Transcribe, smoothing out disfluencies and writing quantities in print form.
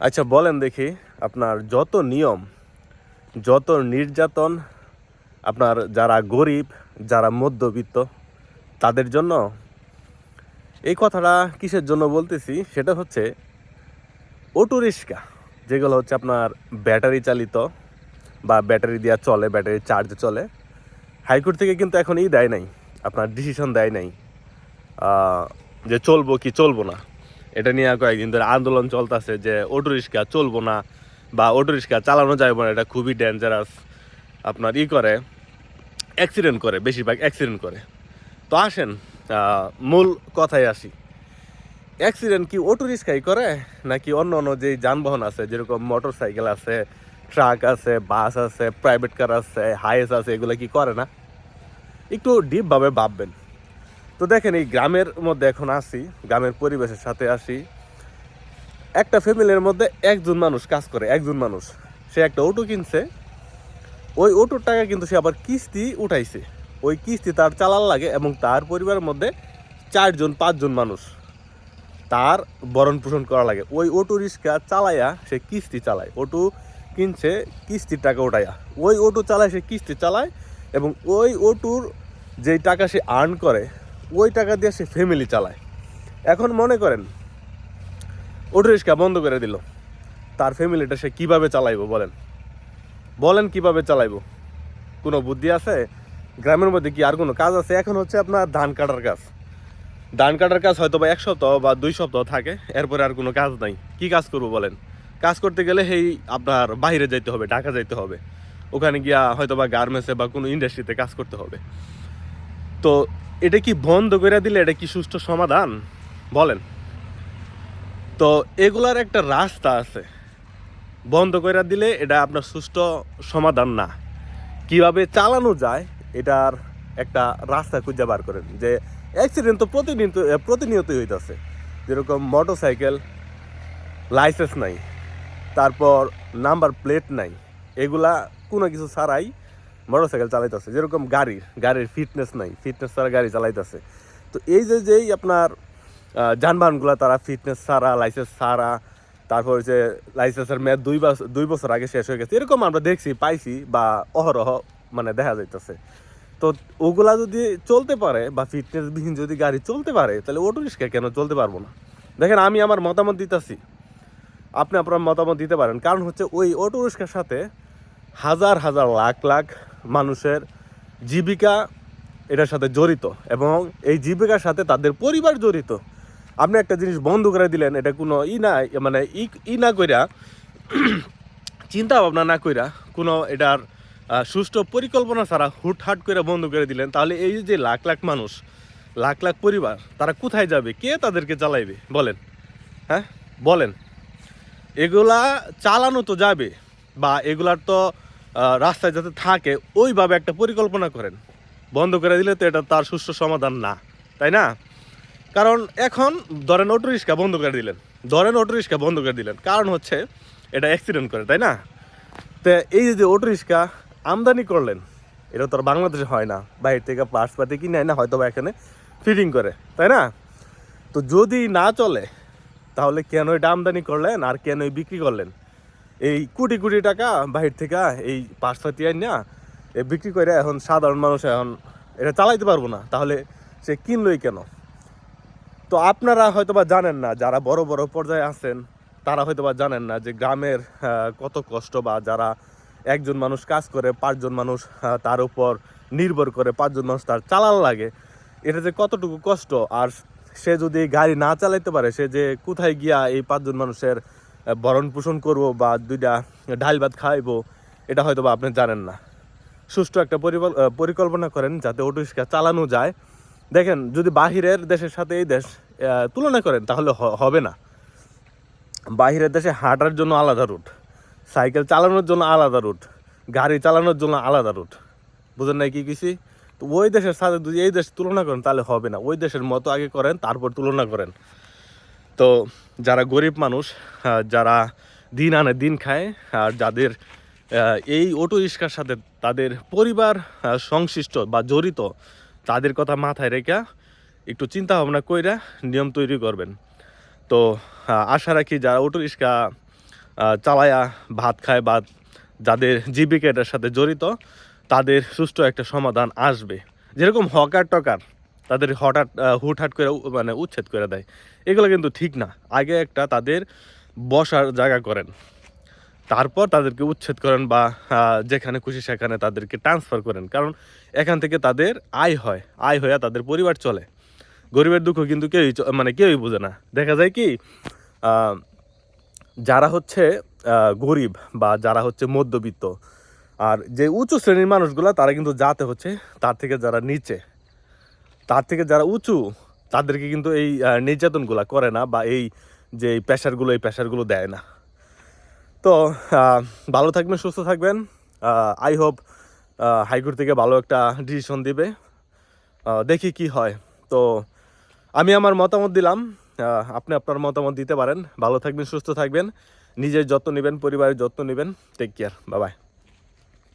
আচ্ছা বলেন দেখি, আপনার যত নিয়ম, যত নির্যাতন, আপনার যারা গরিব, যারা মধ্যবিত্ত তাদের জন্য, এই কথাটা কিসের জন্য বলতেছি সেটা হচ্ছে অটো রিক্সা, যেগুলো হচ্ছে আপনার ব্যাটারি চালিত বা ব্যাটারি দেওয়া চলে, ব্যাটারি চার্জ চলে। হাইকোর্ট থেকে কিন্তু এখন দেয় নাই, আপনার ডিসিশন দেয় নাই যে চলবো কি চলবো না। এটা নিয়ে কয়েকদিন ধরে আন্দোলন চলতেছে যে অটো রিক্সা চলবো না বা অটো রিক্সা চালানো যাবে না, এটা খুবই ডেঞ্জারাস, আপনার করে অ্যাক্সিডেন্ট করে, বেশিরভাগ অ্যাক্সিডেন্ট করে। তো আসেন মূল কথায় আসি, অ্যাক্সিডেন্ট কি অটো রিক্সাই করে নাকি অন্য অন্য যে যানবাহন আছে, যেরকম মোটর সাইকেল আছে, ট্রাক আছে, বাস আছে, প্রাইভেট কার আছে, হাইস আছে, এগুলো কি করে না? একটু ডিপভাবে ভাববেন। তো দেখেন, এই গ্রামের মধ্যে এখন আসি, গ্রামের পরিবেশের সাথে আসি। একটা ফ্যামিলির মধ্যে একজন মানুষ কাজ করে, একজন মানুষ, সে একটা অটো কিনছে। ওই অটোর টাকা কিন্তু সে আবার কিস্তি উঠাইছে, ওই কিস্তি তার চালান লাগে এবং তার পরিবারের মধ্যে 4-5 জন মানুষ তার ভরণ পোষণ করা লাগে। ওই অটো রিক্সা চালাইয়া সে কিস্তি চালায়, অটো কিনছে কিস্তির টাকা উঠাইয়া, ওই অটো চালায়, সে কিস্তি চালায় এবং ওই অটোর যেই টাকা সে আর্ন করে ওই টাকা দিয়ে সে ফ্যামিলি চালায়। এখন মনে করেন অটো রিক্সা বন্ধ করে দিল, তার ফ্যামিলিটা সে কীভাবে চালাইবো বলেন? বলেন কিভাবে চালাইবো? কোনো বুদ্ধি আছে? গ্রামের মধ্যে কি আর কোনো কাজ আছে? এখন হচ্ছে আপনার ধান কাটার কাজ। ধান কাটার কাজ হয়তো বা 1 সপ্তাহ বা 2 সপ্তাহ থাকে, এরপরে আর কোনো কাজ নাই। কি কাজ করবো বলেন? কাজ করতে গেলে আপনার বাইরে যাইতে হবে, ঢাকা যাইতে হবে, ওখানে গিয়া হয়তো বা গার্মেন্টসে বা কোনো ইন্ডাস্ট্রিতে কাজ করতে হবে। তো এটা কি বন্ধ করে দিলে এটা কি সুষ্ঠু সমাধান বলেন? তো এগুলার একটা রাস্তা আছে, বন্ধ করে দিলে এটা আপনার সুষ্ঠু সমাধান না। কিভাবে চালানো যায় এটার একটা রাস্তা খুঁজে বার করেন। যে অ্যাক্সিডেন্ট তো প্রতিনিয়তই হইতেছে, যেরকম মোটর সাইকেল লাইসেন্স নাই, তারপর নাম্বার প্লেট নাই, এগুলা কোনো কিছু ছাড়াই মোটর সাইকেল চালাইতেছে। যেরকম গাড়ির ফিটনেস নাই, ফিটনেস ছাড়া গাড়ি চালাইতেছে। তো এই যেই আপনার যানবাহনগুলো তারা ফিটনেস ছাড়া, লাইসেন্স ছাড়া, তারপর যে লাইসেন্সের মেয়াদ 2 বছর আগে শেষ হয়ে গেছে, এরকম আমরা দেখছি, পাইছি বা অহরহ মানে দেখা যাইতেছে। তো ওগুলা যদি চলতে পারে বা ফিটনেসবিহীন যদি গাড়ি চলতে পারে, তাহলে অটো রিক্সা কেন চলতে পারবো না? দেখেন, আমি আমার মতামত দিতেছি, আপনি আপনার মতামত দিতে পারেন। কারণ হচ্ছে ওই অটো রিক্সার সাথে হাজার হাজার লাখ লাখ মানুষের জীবিকা এটার সাথে জড়িত এবং এই জীবিকার সাথে তাদের পরিবার জড়িত। আপনি একটা জিনিস বন্ধ করে দিলেন, এটা কোনো মানে না কইরা, চিন্তা ভাবনা না কইরা, কোনো এটার সুষ্ঠু পরিকল্পনা ছাড়া হুটহাট করে বন্ধ করে দিলেন, তাহলে এই যে লাখ লাখ মানুষ, লাখ লাখ পরিবার, তারা কোথায় যাবে? কে তাদেরকে চালাইবে বলেন? হ্যাঁ বলেন। এগুলা চালানো তো যাবে, বা এগুলার তো রাস্তায় যাতে থাকে ওইভাবে একটা পরিকল্পনা করেন। বন্ধ করে দিলে তো এটা তার সুষ্ঠু সমাধান না, তাই না? কারণ এখন ধরেন অটো রিক্সা বন্ধ করে দিলেন, কারণ হচ্ছে এটা অ্যাক্সিডেন্ট করে, তাই না? তো এই যে অটো রিক্সা আমদানি করলেন, এটা তো আর বাংলাদেশে হয় না, বাইরে থেকে পার্টসপাতি কিনে না হয়তো বা এখানে ফিটিং করে, তাই না? তো যদি না চলে তাহলে কেন এটা আমদানি করলেন আর কেন বিক্রি করলেন? এই কোটি কোটি টাকা বাহির থেকে এই পার্টসপাতি না বিক্রি করে এখন সাধারণ মানুষ এখন এটা চালাইতে পারবো না, তাহলে সে কিনলই কেন? তো আপনারা হয়তোবা জানেন না, যারা বড় বড় পর্যায়ে আছেন তারা হয়তোবা জানেন না যে গ্রামের কত কষ্ট, বা যারা একজন মানুষ কাজ করে, 5 জন মানুষ তার উপর নির্ভর করে, 5 জন মানুষ তার চালান লাগে, এটা যে কতটুকু কষ্ট। আর সে যদি গাড়ি না চালাইতে পারে, সে যে কোথায় গিয়া এই 5 জন মানুষের ভরণ পোষণ করবো বা 2টা ডাল ভাত খাইবো, এটা হয়তোবা আপনি জানেন না। সুষ্ঠু একটা পরিকল্পনা করেন যাতে অটো রিক্সা চালানো যায়। দেখেন, যদি বাহিরের দেশের সাথে এই দেশ তুলনা করেন তাহলে হবে না। বাহিরের দেশে হাঁটার জন্য আলাদা রুট, সাইকেল চালানোর জন্য আলাদা রুট, গাড়ি চালানোর জন্য আলাদা রুট। বুঝেন নাই কি কিছু? তো ওই দেশের সাথে যদি এই দেশ তুলনা করেন তাহলে হবে না, ওই দেশের মতো আগে করেন, তারপর তুলনা করেন। তো যারা গরিব মানুষ, যারা দিন আনে দিন খায়, আর যাদের এই অটো রিক্সার সাথে তাদের পরিবার সংশ্লিষ্ট বা জড়িত, তাদের কথা মাথায় রেখে একটু চিন্তা ভাবনা কইরা নিয়ম তৈরি করবেন। তো আশা রাখি যারা অটো রিক্সা চালায়া ভাত খায় বা যাদের জীবিকা এটার সাথে জড়িত তাদের সুষ্ঠু একটা সমাধান আসবে। যেরকম হকার টকার তাদের হঠাৎ হুটহাট করে মানে উচ্ছেদ করে দেয়, এগুলো কিন্তু ঠিক না। আগে একটা তাদের বসার জায়গা করেন, তারপর তাদেরকে উচ্ছেদ করেন বা যেখানে খুশি সেখানে তাদেরকে ট্রান্সফার করেন, কারণ এখান থেকে তাদের আয় হয়, আয় হয়ে তাদের পরিবার চলে। গরিবের দুঃখ কিন্তু কেউই বোঝে না। দেখা যায় কি যারা হচ্ছে গরিব বা যারা হচ্ছে মধ্যবিত্ত আর যে উঁচু শ্রেণীর মানুষগুলো তারা কিন্তু যাতে হচ্ছে তার থেকে যারা নিচে, তার থেকে যারা উঁচু তাদেরকে কিন্তু এই নির্যাতনগুলো করে না বা এই যে এই প্রেশারগুলো দেয় না। তো ভালো থাকবেন, সুস্থ থাকবেন। আই হোপ হাইকোর্ট থেকে ভালো একটা ডিসিশন দিবে, দেখি কি হয়। তো আমি আমার মতামত দিলাম, আপনি আপনার মতামত দিতে পারেন। ভালো থাকবেন, সুস্থ থাকবেন, নিজের যত্ন নেবেন, পরিবারের যত্ন নেবেন। Take care, bye by.